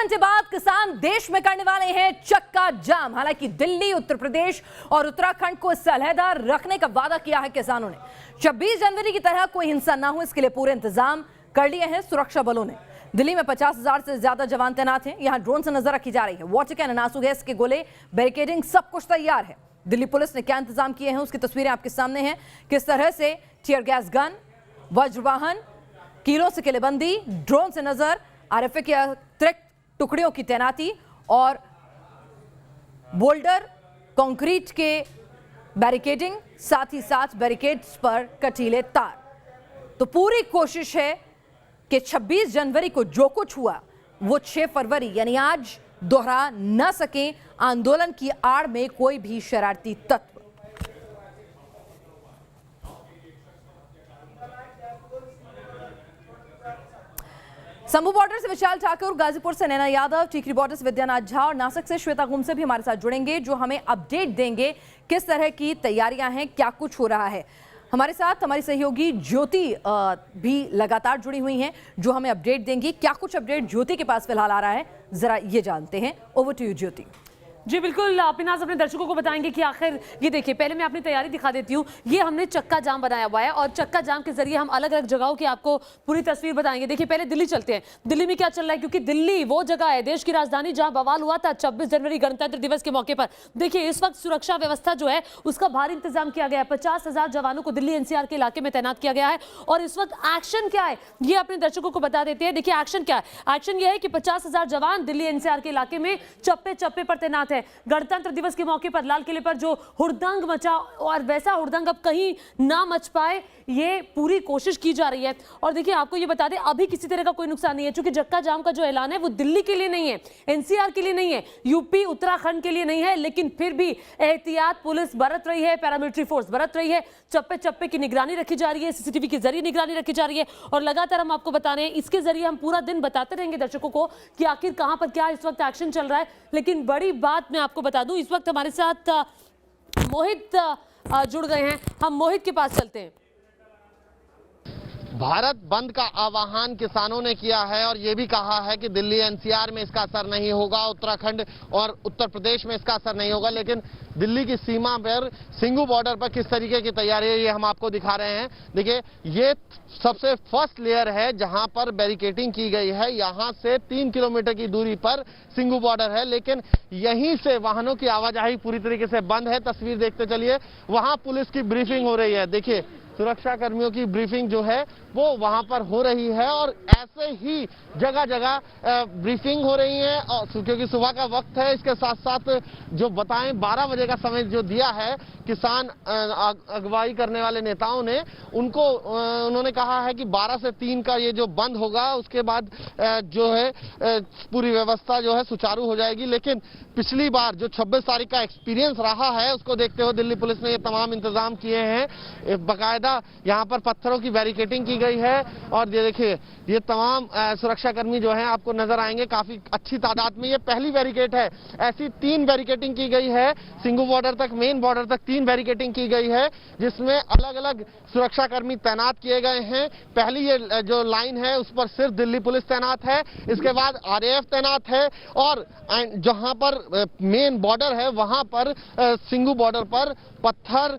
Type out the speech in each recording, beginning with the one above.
घंटे बाद किसान देश में करने वाले हैं चक्का जाम। हालांकि दिल्ली, उत्तर प्रदेश और उत्तराखंड को सलहदा रखने का वादा किया है किसानों ने। 26 जनवरी की तरह कोई हिंसा ना हो, इसके लिए पूरे इंतजाम कर लिए हैं सुरक्षा बलों ने। दिल्ली में 50,000 से ज्यादा जवान तैनात हैं। यहां ड्रोन से नजर रखी जा रही है। वाटर कैनन, आंसू गैस के गोले, बैरिकेडिंग, सब कुछ तैयार है। दिल्ली पुलिस ने क्या इंतजाम किए हैं उसकी तस्वीरें आपके सामने हैं। किस तरह से टीयर गैस गन, वज्रवाहन, कीलों से किलेबंदी, ड्रोन से नजर, आरएफए की अतिरिक्त टुकड़ियों की तैनाती और बोल्डर, कंक्रीट के बैरिकेडिंग, साथ ही साथ बैरिकेड्स पर कटीले तार। तो पूरी कोशिश है कि 26 जनवरी को जो कुछ हुआ वो 6 फरवरी यानी आज दोहरा न सके। आंदोलन की आड़ में कोई भी शरारती तत्व। संभू बॉर्डर से विशाल ठाकुर, गाजीपुर से नैना यादव, टीकरी बॉर्डर से विद्यानाथ झा और नासिक से श्वेता गुमसे भी हमारे साथ जुड़ेंगे, जो हमें अपडेट देंगे किस तरह की तैयारियां हैं, क्या कुछ हो रहा है। हमारे साथ हमारी सहयोगी ज्योति भी लगातार जुड़ी हुई हैं, जो हमें अपडेट देंगी। क्या कुछ अपडेट ज्योति के पास फिलहाल आ रहा है, जरा ये जानते हैं। ओवर टू यू ज्योति। जी बिल्कुल, पिनाज अपने दर्शकों को बताएंगे कि आखिर ये देखिए, पहले मैं अपनी तैयारी दिखा देती हूँ। ये हमने चक्का जाम बनाया हुआ है और चक्का जाम के जरिए हम अलग अलग जगहों की आपको पूरी तस्वीर बताएंगे। देखिए, पहले दिल्ली चलते हैं। दिल्ली में क्या चल रहा है, क्योंकि दिल्ली वो जगह है, देश की राजधानी, जहां बवाल हुआ था 26 जनवरी गणतंत्र दिवस के मौके पर। देखिए, इस वक्त सुरक्षा व्यवस्था जो है उसका भारी इंतजाम किया गया है। 50,000 जवानों को दिल्ली एनसीआर के इलाके में तैनात किया गया है। और इस वक्त एक्शन क्या है ये अपने दर्शकों को बता देते हैं। देखिए, एक्शन क्या है। एक्शन यह है कि 50,000 जवान दिल्ली एनसीआर के इलाके में चप्पे चप्पे पर तैनात है। गणतंत्र दिवस के मौके पर लाल किले पर जो हुड़दंग मचा, और वैसा हुड़दंग अब कहीं ना मच पाए, ये पूरी कोशिश की जा रही है। और देखिए, आपको ये बता दें, अभी किसी तरह का कोई नुकसान नहीं है, क्योंकि चक्का जाम का जो ऐलान है वो दिल्ली के लिए नहीं है, एनसीआर के लिए नहीं है, यूपी उत्तराखंड के लिए नहीं है। लेकिन फिर भी एहतियात पुलिस बरत रही है, पैरामिलिट्री फोर्स बरत रही है। चप्पे चप्पे की निगरानी रखी जा रही है, सीसीटीवी के जरिए निगरानी रखी जा रही है। और लगातार हम आपको बता रहे हैं, इसके जरिए हम पूरा दिन बताते रहेंगे दर्शकों को कि आखिर कहां पर क्या इस वक्त एक्शन चल रहा है। लेकिन बड़ी बात मैं आपको बता दूं, इस वक्त हमारे साथ मोहित जुड़ गए हैं। हम मोहित के पास चलते हैं। भारत बंद का आह्वान किसानों ने किया है और ये भी कहा है कि दिल्ली एनसीआर में इसका असर नहीं होगा, उत्तराखंड और उत्तर प्रदेश में इसका असर नहीं होगा। लेकिन दिल्ली की सीमा पर सिंघू बॉर्डर पर किस तरीके की तैयारी है ये हम आपको दिखा रहे हैं। देखिए, ये सबसे फर्स्ट लेयर है जहां पर बैरिकेडिंग की गई है। यहां से 3 किलोमीटर की दूरी पर सिंघू बॉर्डर है, लेकिन यहीं से वाहनों की आवाजाही पूरी तरीके से बंद है। तस्वीर देखते चलिए, वहां पुलिस की ब्रीफिंग हो रही है। देखिए, सुरक्षा कर्मियों की ब्रीफिंग जो है वो वहां पर हो रही है और ऐसे ही जगह जगह ब्रीफिंग हो रही है। और क्योंकि सुबह का वक्त है, इसके साथ साथ जो बताएं 12 बजे का समय जो दिया है किसान अगुवाई करने वाले नेताओं ने, उन्होंने कहा है कि 12 से 3 का ये जो बंद होगा, उसके बाद जो है पूरी व्यवस्था जो है सुचारू हो जाएगी। लेकिन पिछली बार जो 26 तारीख का एक्सपीरियंस रहा है, उसको देखते हुए दिल्ली पुलिस ने ये तमाम इंतजाम किए हैं। बाकायदा यहाँ पर पत्थरों की बैरिकेडिंग की गई है और ये देखिए, ये तमाम सुरक्षाकर्मी जो हैं आपको नजर आएंगे काफी अच्छी तादाद में। ये पहली बैरिकेड है, ऐसी 3 बैरिकेडिंग की गई है। सिंघू बॉर्डर तक, मेन बॉर्डर तक 3 बैरिकेडिंग की गई है, जिसमें अलग अलग सुरक्षाकर्मी तैनात किए गए हैं। पहली ये जो लाइन है उस पर सिर्फ दिल्ली पुलिस तैनात है, इसके बाद आरएएफ तैनात है और जहां पर मेन बॉर्डर है वहां पर सिंघू बॉर्डर पर पत्थर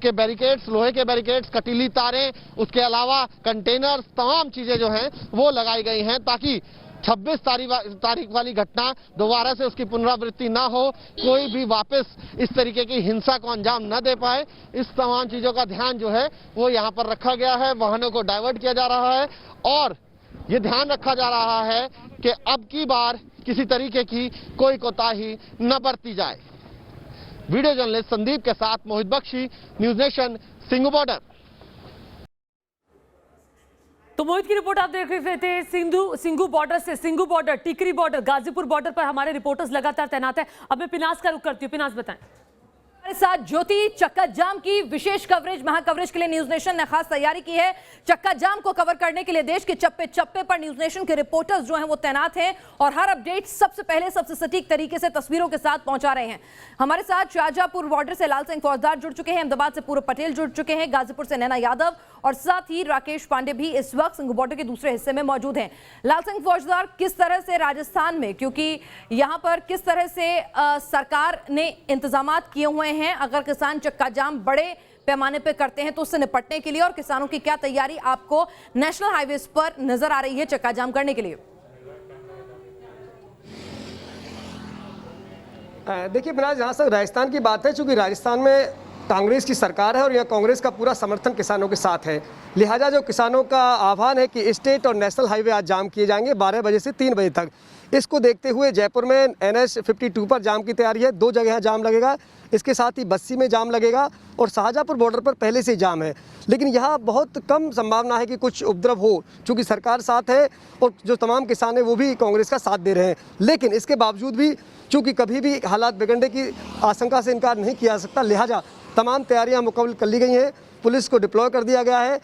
के बैरिकेड्स, लोहे के बैरिकेड्स, कटीली तारें, उसके अलावा कंटेनर्स, तमाम चीजें जो हैं वो लगाई गई हैं ताकि 26 तारीख वाली घटना दोबारा से उसकी पुनरावृत्ति ना हो, कोई भी वापस इस तरीके की हिंसा को अंजाम न दे पाए। इस तमाम चीजों का ध्यान जो है वो यहाँ पर रखा गया है। वाहनों को डाइवर्ट किया जा रहा है और ये ध्यान रखा जा रहा है कि अब की बार किसी तरीके की कोई कोताही न बरती जाए। वीडियो जर्नलिस्ट संदीप के साथ Mohit Bakshi, news nation, Singhu border. तो मोहित की रिपोर्ट आप देख रहे थे। सिंघू बॉर्डर से, सिंघू बॉर्डर, टिकरी बॉर्डर, गाजीपुर बॉर्डर पर हमारे रिपोर्टर्स लगातार तैनात है। अब मैं पिनास का रुख करती हूँ। पिनास बताएं। हमारे साथ ज्योति, चक्का जाम की विशेष कवरेज, महाकवरेज के लिए न्यूज नेशन ने खास तैयारी की है। चक्का जाम को कवर करने के लिए देश के चप्पे चप्पे पर न्यूज नेशन के रिपोर्टर्स जो हैं वो तैनात हैं और हर अपडेट सबसे पहले सबसे सटीक तरीके से तस्वीरों के साथ पहुंचा रहे हैं। हमारे साथ शाहजहांपुर बॉर्डर से लाल सिंह फौजदार जुड़ चुके हैं, अहमदाबाद से पूर्व पटेल जुड़ चुके हैं, गाजीपुर से नैना यादव और साथ ही राकेश पांडे भी इस वक्त सिंघू बॉर्डर के दूसरे हिस्से में मौजूद हैं। लाल सिंह फौजदार, किस तरह से राजस्थान में, क्योंकि यहां पर किस तरह से सरकार ने इंतजामात किए हुए हैं अगर किसान चक्का जाम बड़े पैमाने पे करते हैं तो उससे निपटने के लिए, और किसानों की क्या तैयारी आपको नेशनल हाईवेज पर नजर आ रही है चक्का जाम करने के लिए? देखिए फिलहाल जहाँ तक राजस्थान की बात है, चूंकि राजस्थान में कांग्रेस की सरकार है और यह कांग्रेस का पूरा समर्थन किसानों के साथ है, लिहाजा जो किसानों का आह्वान है कि स्टेट और नेशनल हाईवे आज जाम किए जाएंगे 12 बजे से 3 बजे तक। इसको देखते हुए जयपुर में NH 52 पर जाम की तैयारी है, 2 जगह जाम लगेगा। इसके साथ ही बस्सी में जाम लगेगा और शाहजहांपुर बॉर्डर पर पहले से जाम है, लेकिन यहाँ बहुत कम संभावना है कि कुछ उपद्रव हो, चूँकि सरकार साथ है और जो तमाम किसान हैं वो भी कांग्रेस का साथ दे रहे हैं। लेकिन इसके बावजूद भी चूँकि कभी भी हालात बिगड़ने की आशंका से इनकार नहीं किया जा सकता, लिहाजा तमाम तैयारियां मुकम्मल कर ली गई हैं। पुलिस को डिप्लॉय कर दिया गया है,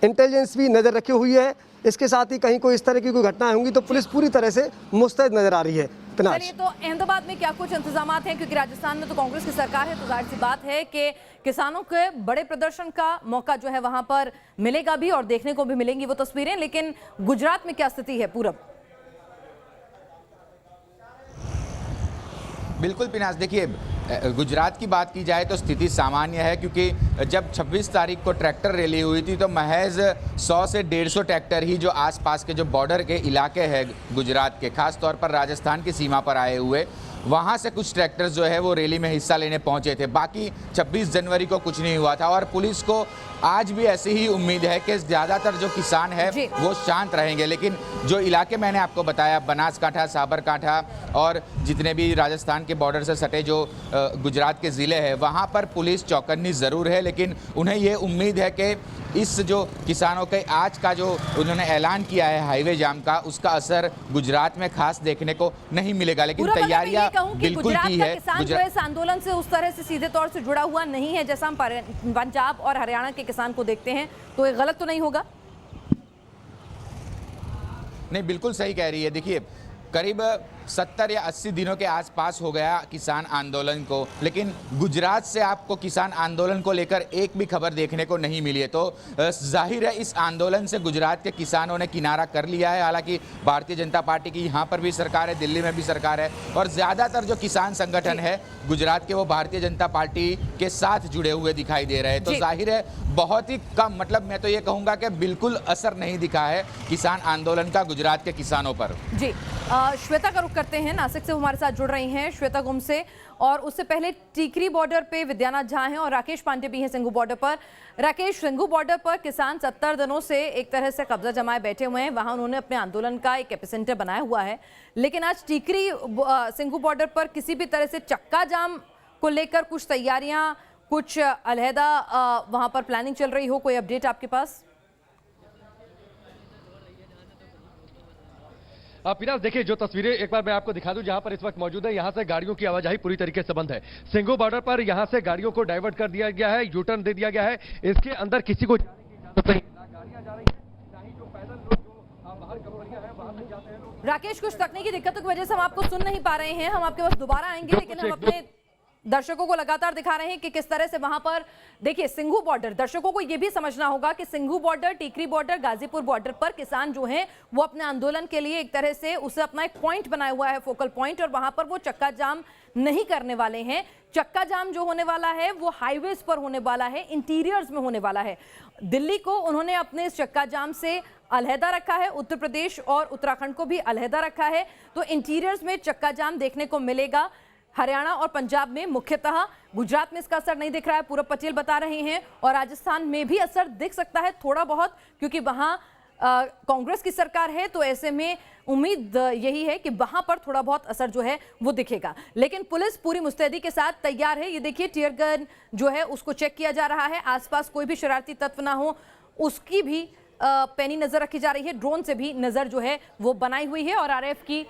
इंटेलिजेंस भी नज़र रखी हुई है। इसके साथ ही कहीं कोई इस तरह की कोई घटनाएं होंगी तो पुलिस पूरी तरह से मुस्तैद नजर आ रही है। चलिए, तो अहमदाबाद में क्या कुछ इंतजामात हैं, क्योंकि राजस्थान में तो कांग्रेस की सरकार है, तो जाहिर सी बात है कि किसानों के बड़े प्रदर्शन का मौका जो है वहां पर मिलेगा भी और देखने को भी मिलेंगी वो तस्वीरें। लेकिन गुजरात में क्या स्थिति है पूरब? बिल्कुल पिनास, देखिए गुजरात की बात की जाए तो स्थिति सामान्य है, क्योंकि जब 26 तारीख को ट्रैक्टर रैली हुई थी तो महज 100 से 150 ट्रैक्टर ही जो आसपास के जो बॉर्डर के इलाके हैं गुजरात के, खास तौर पर राजस्थान की सीमा पर आए हुए, वहाँ से कुछ ट्रैक्टर्स जो है वो रैली में हिस्सा लेने पहुँचे थे। बाकी 26 जनवरी को कुछ नहीं हुआ था और पुलिस को आज भी ऐसी ही उम्मीद है कि ज़्यादातर जो किसान है वो शांत रहेंगे। लेकिन जो इलाके मैंने आपको बताया, बनासकांठा, साबरकांठा और जितने भी राजस्थान के बॉर्डर से सटे जो गुजरात के ज़िले हैं, वहाँ पर पुलिस चौकन्नी ज़रूर है, लेकिन उन्हें ये उम्मीद है कि इस जो किसानों के आज का जो उन्होंने ऐलान किया है हाईवे जाम का, उसका असर गुजरात में खास देखने को नहीं मिलेगा। लेकिन तैयारियां बिल्कुल की है। किसान जो है इस आंदोलन से उस तरह से सीधे तौर से जुड़ा हुआ नहीं है जैसा हम पंजाब और हरियाणा के किसान को देखते हैं, तो ये गलत तो नहीं होगा? नहीं, बिल्कुल सही कह रही है। देखिए करीब 70 या 80 दिनों के आसपास हो गया किसान आंदोलन को, लेकिन गुजरात से आपको किसान आंदोलन को लेकर एक भी खबर देखने को नहीं मिली है। तो जाहिर है इस आंदोलन से गुजरात के किसानों ने किनारा कर लिया है। हालांकि भारतीय जनता पार्टी की यहाँ पर भी सरकार है, दिल्ली में भी सरकार है और ज़्यादातर जो किसान संगठन है गुजरात के वो भारतीय जनता पार्टी के साथ जुड़े हुए दिखाई दे रहे हैं। तो जाहिर है बहुत ही कम, मतलब मैं तो ये कहूँगा कि बिल्कुल असर नहीं दिखा है किसान आंदोलन का गुजरात के किसानों पर। जी, श्वेता का रुख करते हैं, नासिक से हमारे साथ जुड़ रही हैं श्वेता गुम से, और उससे पहले टीकरी बॉर्डर पे विद्यानाथ झा हैं और राकेश पांडे भी हैं सिंघू बॉर्डर पर। राकेश, सिंघू बॉर्डर पर किसान 70 दिनों से एक तरह से कब्जा जमाए बैठे हुए हैं, वहां उन्होंने अपने आंदोलन का एक एपिसेंटर बनाया हुआ है, लेकिन आज टीकरी सिंघू बॉर्डर पर किसी भी तरह से चक्का जाम को लेकर कुछ तैयारियां, कुछ अलहदा वहां पर प्लानिंग चल रही हो, कोई अपडेट आपके पास? पिनास, देखिए जो तस्वीरें एक बार मैं आपको दिखा दूं, जहां पर इस वक्त मौजूद है, यहां से गाड़ियों की आवाजाही पूरी तरीके से बंद है। सिंघू बॉर्डर पर यहां से गाड़ियों को डाइवर्ट कर दिया गया है, यू टर्न दे दिया गया है। इसके अंदर किसी को जाने की इजाजत नहीं, ना गाड़ियां जा रही है, ना ही जो पैदल लोग जो बाहर कंपनियां हैं वहां से जाते हैं लोग। राकेश, कुछ तकनीकी दिक्कतों की वजह से हम आपको सुन नहीं पा रहे हैं, हम आपके पास दोबारा आएंगे, लेकिन हम अपने दर्शकों को लगातार दिखा रहे हैं कि किस तरह से वहां पर देखिए सिंघू बॉर्डर, दर्शकों को यह भी समझना होगा कि Singhu border, Tikri border, Ghazipur border पर किसान जो हैं वो अपने आंदोलन के लिए एक तरह से उसे अपना एक पॉइंट बनाया हुआ है, फोकल पॉइंट, और वहां पर वो चक्का जाम नहीं करने वाले हैं। चक्का जाम जो होने वाला है वो हाईवेज पर होने वाला है, इंटीरियर्स में होने वाला है। दिल्ली को उन्होंने अपने इस चक्का जाम से अलहदा रखा है, उत्तर प्रदेश और उत्तराखंड को भी अलहदा रखा है, तो इंटीरियर्स में चक्का जाम देखने को मिलेगा। हरियाणा और पंजाब में मुख्यतः, गुजरात में इसका असर नहीं दिख रहा है, पूरब पटेल बता रहे हैं, और राजस्थान में भी असर दिख सकता है थोड़ा बहुत, क्योंकि वहां कांग्रेस की सरकार है, तो ऐसे में उम्मीद यही है कि वहां पर थोड़ा बहुत असर जो है वो दिखेगा। लेकिन पुलिस पूरी मुस्तैदी के साथ तैयार है। ये देखिए टीयर गन जो है उसको चेक किया जा रहा है, आसपास कोई भी शरारती तत्व ना हो उसकी भी पैनी नजर रखी जा रही है, ड्रोन से भी नजर जो है वो बनाई हुई है, और आरएफ की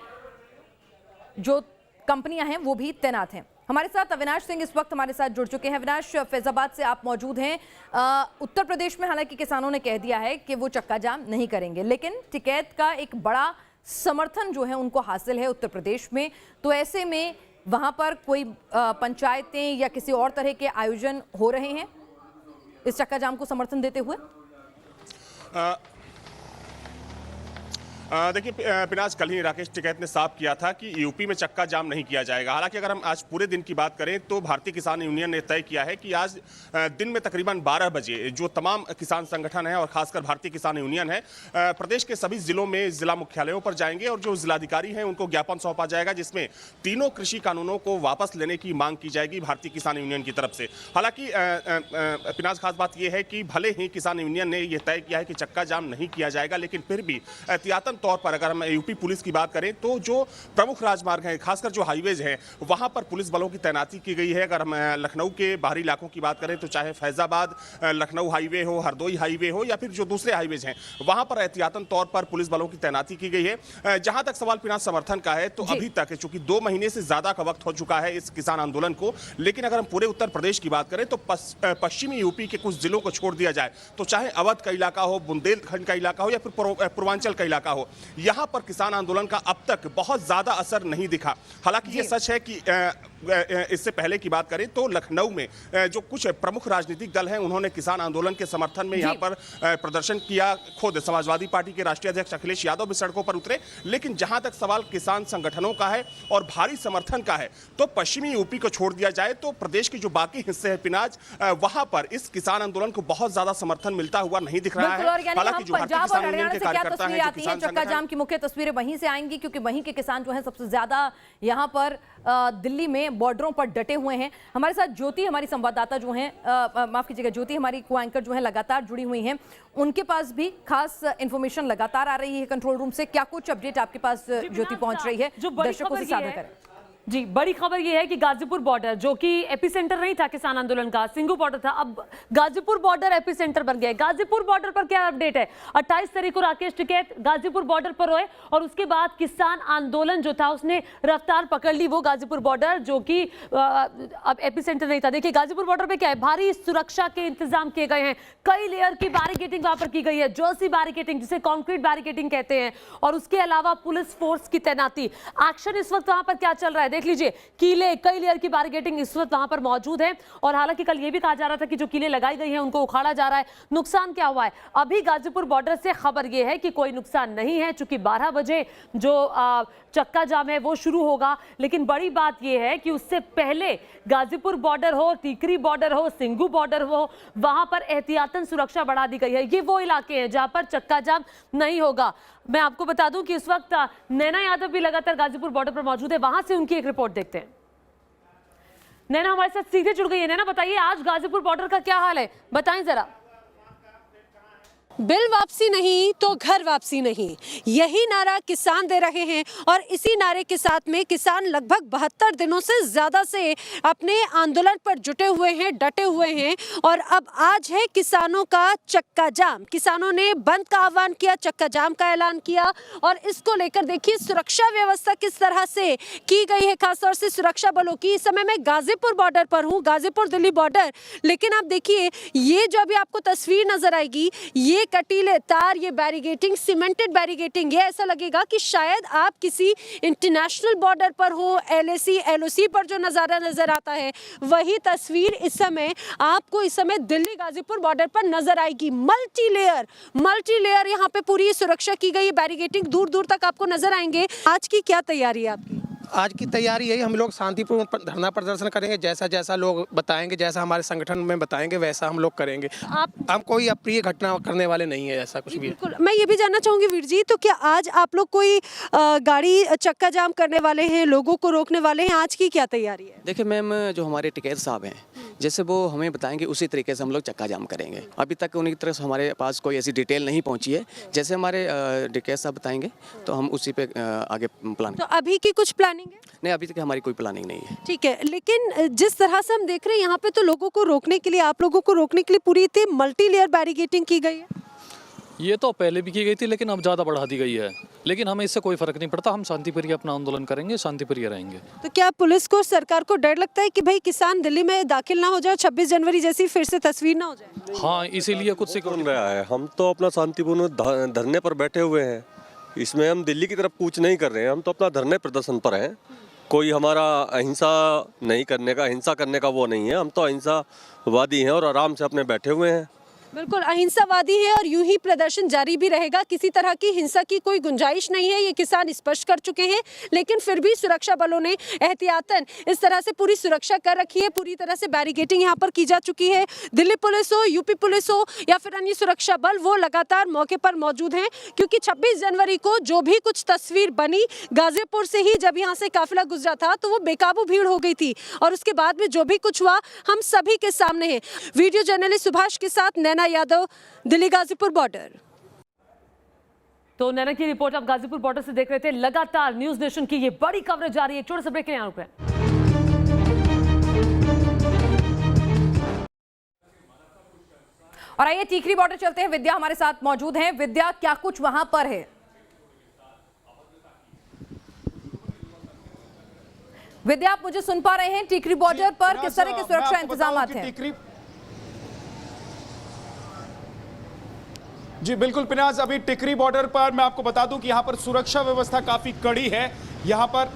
जो कंपनियां हैं वो भी तैनात हैं। हमारे साथ अविनाश सिंह इस वक्त हमारे साथ जुड़ चुके हैं। अविनाश, फैजाबाद से आप मौजूद हैं। उत्तर प्रदेश में हालांकि किसानों ने कह दिया है कि वो चक्का जाम नहीं करेंगे, लेकिन टिकैत का एक बड़ा समर्थन जो है उनको हासिल है उत्तर प्रदेश में। तो ऐसे में वहां पर कोई पंचायतें या किसी और तरह के आयोजन हो रहे हैं इस चक्का जाम को समर्थन देते हुए? देखिए पिनाज, कल ही राकेश टिकैत ने साफ किया था कि यूपी में चक्का जाम नहीं किया जाएगा। हालांकि अगर हम आज पूरे दिन की बात करें तो भारतीय किसान यूनियन ने तय किया है कि आज दिन में तकरीबन 12 बजे जो तमाम किसान संगठन है और खासकर भारतीय किसान यूनियन है प्रदेश के सभी जिलों में जिला मुख्यालयों पर जाएंगे और जो जिलाधिकारी हैं उनको ज्ञापन सौंपा जाएगा, जिसमें तीनों कृषि कानूनों को वापस लेने की मांग की जाएगी भारतीय किसान यूनियन की तरफ से। हालांकि पिनाज, खास बात यह है कि भले ही किसान यूनियन ने यह तय किया है कि चक्का जाम नहीं किया जाएगा, लेकिन फिर भी एहतियातन तौर पर अगर हम यूपी पुलिस की बात करें तो जो प्रमुख राजमार्ग हैं, खासकर जो हाईवेज हैं, वहां पर पुलिस बलों की तैनाती की गई है। अगर हम लखनऊ के बाहरी इलाकों की बात करें तो चाहे फैजाबाद लखनऊ हाईवे हो, हरदोई हाईवे हो या फिर जो दूसरे हाईवेज हैं, वहां पर एहतियातन तौर पर पुलिस बलों की तैनाती की गई है। जहां तक सवाल पिनाज समर्थन का है तो अभी तक चूंकि 2 महीने से ज्यादा का वक्त हो चुका है इस किसान आंदोलन को, लेकिन अगर हम पूरे उत्तर प्रदेश की बात करें तो पश्चिमी यूपी के कुछ जिलों को छोड़ दिया जाए तो चाहे अवध का इलाका हो, बुंदेलखंड का इलाका हो या फिर पूर्वांचल का इलाका हो, यहां पर किसान आंदोलन का अब तक बहुत ज्यादा असर नहीं दिखा। हालांकि ये सच है कि इससे पहले की बात करें तो लखनऊ में जो कुछ प्रमुख राजनीतिक दल हैं उन्होंने किसान आंदोलन के समर्थन में यहां पर प्रदर्शन किया। खुद समाजवादी पार्टी के राष्ट्रीय अध्यक्ष अखिलेश यादव भी सड़कों पर उतरे। लेकिन जहां तक सवाल किसान संगठनों का है और भारी समर्थन का है तो पश्चिमी यूपी को छोड़ दिया जाए तो प्रदेश के जो बाकी हिस्से हैं पिनाज, वहां पर इस किसान आंदोलन को बहुत ज्यादा समर्थन मिलता हुआ नहीं दिख रहा है। हालांकि जो भारतीय किसान यूनियन के कार्यकर्ता हैं, चक्का जाम की मुख्य तस्वीरें वहीं से आएंगी क्योंकि वहीं के किसान जो है सबसे ज्यादा यहां पर दिल्ली में बॉर्डरों पर डटे हुए हैं। हमारे साथ ज्योति हमारी संवाददाता जो हैं, माफ कीजिएगा ज्योति हमारी को एंकर जो है लगातार जुड़ी हुई हैं, उनके पास भी खास इंफॉर्मेशन लगातार आ रही है कंट्रोल रूम से। क्या कुछ अपडेट आपके पास ज्योति पहुंच रही है, दर्शकों से साझा करें? जी, बड़ी खबर यह है कि गाजीपुर बॉर्डर जो कि एपिसेंटर नहीं था किसान आंदोलन का, सिंगू बॉर्डर था, अब गाजीपुर बॉर्डर एपिसेंटर बन गया है। गाजीपुर बॉर्डर पर क्या अपडेट है? 28 तारीख को राकेश टिकैत गाजीपुर बॉर्डर पर हुए और उसके बाद किसान आंदोलन जो था उसने रफ्तार पकड़ ली। वो गाजीपुर बॉर्डर जो कि अब एपिसेंटर नहीं था। देखिए गाजीपुर बॉर्डर पे क्या है, भारी सुरक्षा के इंतजाम किए गए हैं, कई लेयर की बैरिकेडिंग वहां पर की गई है, जर्सी बैरिकेडिंग जिसे कॉन्क्रीट बैरिकेडिंग कहते हैं, और उसके अलावा पुलिस फोर्स की तैनाती। एक्शन इस वक्त वहां पर क्या चल रहा है देख लीजिए, कीले, कई लेयर की बैरिकेडिंग इस वक्त वहां पर मौजूद है। और हालांकि कल ये भी कहा जा रहा था कि जो कीले लगाई गई हैं उनको उखाड़ा जा रहा है। नुकसान क्या हुआ है? अभी गाजीपुर बॉर्डर से खबर ये है कि कोई नुकसान नहीं है, चूंकि 12 बजे जो चक्का जाम है वो शुरू होगा। लेकिन बड़ी बात यह है कि उससे पहले गाजीपुर बॉर्डर हो, टीकरी बॉर्डर हो, सिंगू बॉर्डर हो, वहां पर एहतियातन सुरक्षा बढ़ा दी गई है। ये वो इलाके हैं जहां पर चक्का जाम नहीं होगा। मैं आपको बता दूं कि इस वक्त नैना यादव भी लगातार गाजीपुर बॉर्डर पर मौजूद है, वहां से उनकी एक रिपोर्ट देखते हैं। नैना हमारे साथ सीधे जुड़ गई है। नैना बताइए, आज गाजीपुर बॉर्डर का क्या हाल है, बताएं जरा। बिल वापसी नहीं तो घर वापसी नहीं, यही नारा किसान दे रहे हैं और इसी नारे के साथ में किसान लगभग 72 दिनों से ज्यादा से अपने आंदोलन पर जुटे हुए हैं, डटे हुए हैं। और अब आज है किसानों का चक्का जाम। किसानों ने बंद का आह्वान किया, चक्का जाम का ऐलान किया और इसको लेकर देखिए सुरक्षा व्यवस्था किस तरह से की गई है, खासतौर से सुरक्षा बलों की। इस समय मैं गाजीपुर बॉर्डर पर हूँ, गाजीपुर दिल्ली बॉर्डर। लेकिन आप देखिए ये जो अभी आपको तस्वीर नजर आएगी, ये कटीले तार, ये बैरिगेटिंग, सीमेंटेड बैरिगेटिंग, ये ऐसा लगेगा कि शायद आप किसी इंटरनेशनल बॉर्डर पर हो। LAC LOC पर जो नज़ारा नजर आता है वही तस्वीर इस समय आपको इस समय दिल्ली गाजीपुर बॉर्डर पर नजर आएगी। मल्टी लेयर यहाँ पे पूरी सुरक्षा की गई, बैरिगेटिंग दूर दूर तक आपको नजर आएंगे। आज की क्या तैयारी है आपकी? आज की तैयारी यही, हम लोग शांतिपूर्ण धरना प्रदर्शन करेंगे। जैसा जैसा लोग बताएंगे, जैसा हमारे संगठन में बताएंगे वैसा हम लोग करेंगे। हम कोई अप्रिय घटना करने वाले नहीं है, ऐसा कुछ भी। बिल्कुल, मैं ये भी जानना चाहूंगी वीर जी, तो क्या आज आप लोग कोई गाड़ी चक्का जाम करने वाले हैं, लोगों को रोकने वाले हैं? आज की क्या तैयारी है? देखिए मैम, जो हमारे टिकैत साहब हैं, जैसे वो हमें बताएंगे उसी तरीके से हम लोग चक्का जाम करेंगे। अभी तक उनकी तरफ से हमारे पास कोई ऐसी डिटेल नहीं पहुंची है। जैसे हमारे टिकैत साहब बताएंगे तो हम उसी पे आगे प्लान। तो अभी की कुछ प्लानिंग है? नहीं, अभी तक हमारी कोई प्लानिंग नहीं है। ठीक है, लेकिन जिस तरह से हम देख रहे हैं यहाँ पे तो लोगों को रोकने के लिए, आप लोगों को रोकने के लिए पूरी इतनी मल्टी लेयर बैरिगेटिंग की गई है। ये तो पहले भी की गई थी, लेकिन अब ज़्यादा बढ़ा दी गई है। लेकिन हमें इससे कोई फर्क नहीं पड़ता, हम शांतिप्रिय अपना आंदोलन करेंगे, शांतिप्रिय रहेंगे। तो क्या पुलिस को, सरकार को डर लगता है कि भाई किसान दिल्ली में दाखिल ना हो जाए, 26 जनवरी जैसी फिर से तस्वीर ना हो जाए? हाँ, इसीलिए कुछ सिक्योरिटी रहा है। हम तो अपना शांतिपूर्ण धरने पर बैठे हुए हैं, इसमें हम दिल्ली की तरफ कूच नहीं कर रहे हैं, हम तो अपना धरने प्रदर्शन पर हैं। कोई हमारा अहिंसा नहीं करने का, हिंसा करने का वो नहीं है, हम तो अहिंसावादी हैं और आराम से अपने बैठे हुए हैं। बिल्कुल अहिंसावादी है और यूं ही प्रदर्शन जारी भी रहेगा, किसी तरह की हिंसा की कोई गुंजाइश नहीं है, ये किसान स्पष्ट कर चुके हैं। लेकिन फिर भी सुरक्षा बलों ने एहतियातन इस तरह से पूरी सुरक्षा कर रखी है, पूरी तरह से बैरिकेडिंग यहाँ पर की जा चुकी है। दिल्ली पुलिस हो, यूपी पुलिस हो या फिर अन्य सुरक्षा बल, वो लगातार मौके पर मौजूद हैं, क्योंकि 26 जनवरी को जो भी कुछ तस्वीर बनी गाजियापुर से ही, जब यहाँ से काफिला गुजरा था तो वो बेकाबू भीड़ हो गई थी, और उसके बाद में जो भी कुछ हुआ हम सभी के सामने है। वीडियो जर्नलिस्ट सुभाष के साथ नैना यादव, दिल्ली गाजीपुर बॉर्डर। तो नैना की रिपोर्ट आप गाजीपुर बॉर्डर से देख रहे थे। लगातार न्यूज नेशन की ये बड़ी कवरेज जारी है। छोटे से ब्रेक के लिए रुक रहे हैं। और आइए टीकरी बॉर्डर चलते हैं, विद्या हमारे साथ मौजूद हैं। विद्या, क्या कुछ वहां पर है? विद्या, आप मुझे सुन पा रहे हैं? टीकरी बॉर्डर पर किस तरह के सुरक्षा इंतजाम हैं? जी बिल्कुल पिनाज, अभी टिकरी बॉर्डर पर मैं आपको बता दूं कि यहां पर सुरक्षा व्यवस्था काफी कड़ी है। यहां पर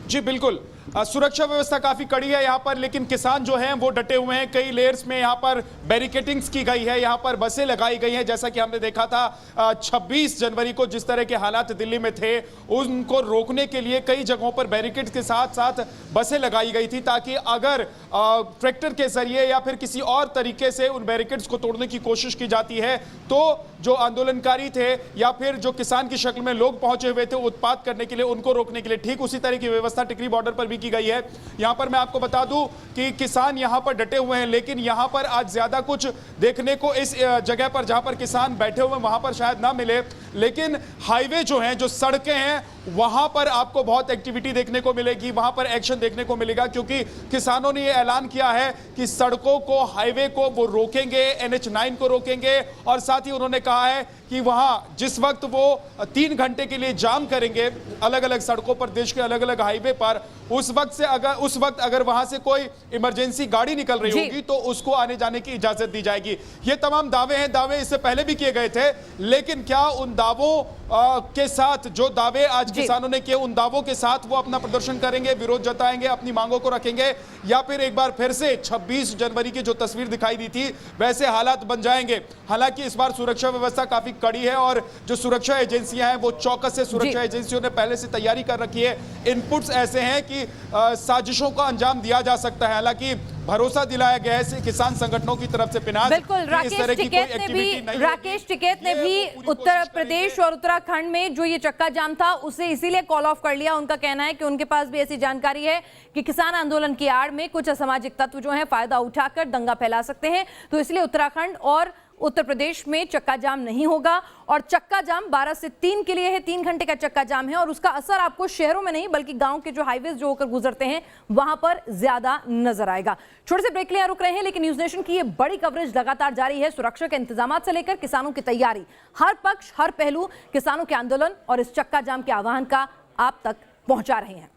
जी बिल्कुल सुरक्षा व्यवस्था काफी कड़ी है यहाँ पर, लेकिन किसान जो हैं वो डटे हुए हैं। कई लेयर्स में यहाँ पर बैरिकेडिंग्स की गई है, यहाँ पर बसें लगाई गई हैं। जैसा कि हमने देखा था 26 जनवरी को जिस तरह के हालात दिल्ली में थे, उनको रोकने के लिए कई जगहों पर बैरिकेड्स के साथ साथ बसें लगाई गई थी, ताकि अगर ट्रैक्टर के जरिए या फिर किसी और तरीके से उन बैरिकेड्स को तोड़ने की कोशिश की जाती है, तो जो आंदोलनकारी थे या फिर जो किसान की शक्ल में लोग पहुंचे हुए थे उत्पात करने के लिए, उनको रोकने के लिए ठीक उसी तरह की व्यवस्था टिकरी बॉर्डर पर भी की गई है। यहां पर मैं आपको बता दूं कि किसान यहां पर डटे हुए हैं, लेकिन यहां पर आज ज्यादा कुछ देखने को इस जगह पर जहां पर किसान बैठे हुए हैं वहां पर शायद ना मिले, लेकिन हाईवे जो हैं, जो सड़कें हैं, वहां पर आपको बहुत एक्टिविटी देखने को मिलेगी, वहां पर एक्शन देखने को मिलेगा, क्योंकि किसानों ने यह ऐलान किया है कि सड़कों को, हाईवे को वो रोकेंगे, NH9 को रोकेंगे, और साथ ही उन्होंने कहा है कि वहां जिस वक्त वो 3 घंटे के लिए जाम करेंगे अलग अलग सड़कों पर, देश के अलग अलग हाईवे पर, उस वक्त अगर वहां से कोई इमरजेंसी गाड़ी निकल रही होगी तो उसको आने जाने की इजाजत दी जाएगी। ये तमाम दावे हैं, दावे इससे पहले भी किए गए थे, लेकिन क्या उन दावों के साथ, जो दावे आज किसानों ने किए, उन दावों के साथ वो अपना प्रदर्शन करेंगे, विरोध जताएंगे, अपनी मांगों को रखेंगे, या फिर एक बार फिर से 26 जनवरी की जो तस्वीर दिखाई दी थी वैसे हालात बन जाएंगे? हालांकि इस बार सुरक्षा व्यवस्था काफी कड़ी है और जो सुरक्षा एजेंसियां हैं वो चौकस से, सुरक्षा एजेंसियों ने पहले से तैयारी कर रखी है। इनपुट्स ऐसे हैं कि साजिशों का अंजाम दिया जा सकता है। हालांकि भरोसा दिलाया गया है किसान संगठनों की तरफ से। पिनाज, बिल्कुल, राकेश टिकैत ने भी उत्तर प्रदेश और उत्तराखंड में जो ये चक्का जाम था उसे इसीलिए कॉल ऑफ कर लिया। उनका कहना है कि उनके पास भी ऐसी जानकारी है कि किसान आंदोलन की आड़ में कुछ असामाजिक तत्व जो हैं फायदा उठाकर दंगा फैला सकते हैं, तो इसलिए उत्तराखंड और उत्तर प्रदेश में चक्का जाम नहीं होगा। और चक्का जाम 12 से 3 के लिए है, 3 घंटे का चक्का जाम है, और उसका असर आपको शहरों में नहीं बल्कि गांव के जो हाईवेज जो होकर गुजरते हैं वहां पर ज्यादा नजर आएगा। छोटे से ब्रेक लिए रुक रहे हैं, लेकिन न्यूज नेशन की ये बड़ी कवरेज लगातार जारी है। सुरक्षा के इंतजाम से लेकर किसानों की तैयारी, हर पक्ष हर पहलू किसानों के आंदोलन और इस चक्का जाम के आह्वान का आप तक पहुंचा रहे हैं।